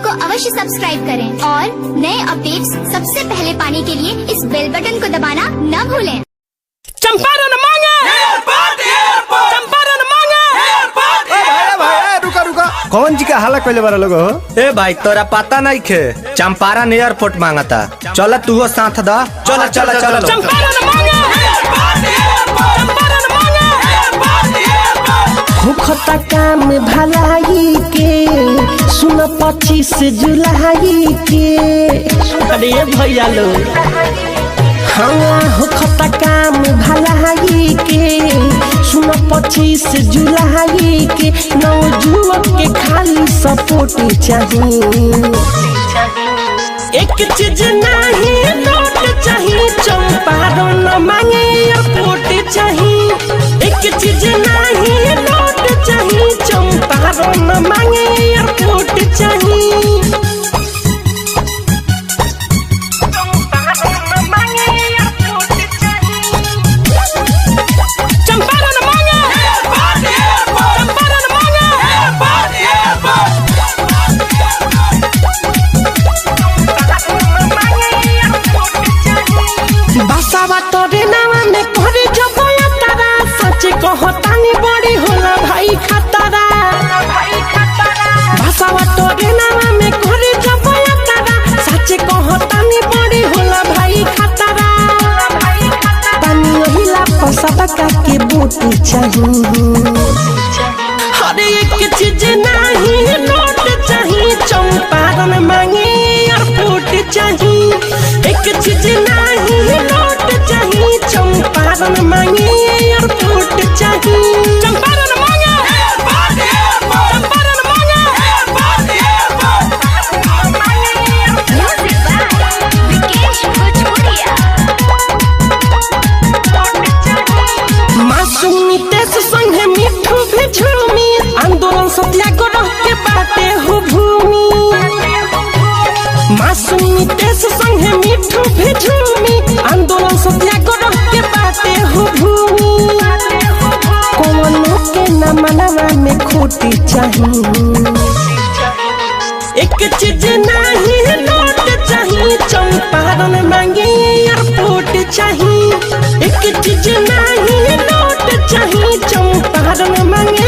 को अवश्य सब्सक्राइब करें और नए अपडेट्स सबसे पहले पाने के लिए इस बेल बटन को दबाना न भूलें। चंपारण मांगे चंपारण मांगे। रुका रुका, कौन जी का हाला कोई बारा लोग हो? ए भाई तोरा पता नहीं खे, चंपारण एयरपोर्ट मांगता। चल तू साथ दा, चल चल चल। चंपारण मांगे होखता काम भलाई के सुन 25 जुलाई के। अरे भैया लो, हाँ होखता काम भलाई के सुन 25 जुलाई के। नौजुवक के खाली सपोर्ट चाहिए, एक चीज नहीं नोट चाहिए। चंपारण मांगे एयरपोर्ट चाहिए, एक चीज नहीं नोट चाहिए। चंपारण मांगे एयरपोर्ट चाहिए। चंपारण मांगे चंपारण मांगे। बसावा तोरे नावा में करे जो बोया तारा। सच कहतानी बड़ी होला भाई खतरा। बसावा तोरे नावा में करे जो बोया तारा। सच कहतानी बड़ी होला भाई खतरा। पानी हिला पसावा का के बूटी चाहिए, हर एक चीज नहीं नोट चाहिए। चंपारण मांगे एयरपोर्ट चाहिए, एक चीज नहीं नोट चाहिए। चंपारण मांगे एयरपोर्ट चाहिए। चंपारण मांगे चंपारण मासूम नितेश संगे मिठू भी झूमी। आंदोलन सत्याग्रह के बाटे हो भूमि। मासूम नितेश संगे मिठू भी झूमी। आंदोलन सत्याग्रह के बाटे हो भूमि। कौनो के न मनवा में खोटी चाहिए, एक चीज नहीं नोट चाहिए। चंपारण मांगे एयरपोर्ट चाहिए, एक चीज नहीं नोट चाहिए। चंपारण मांगे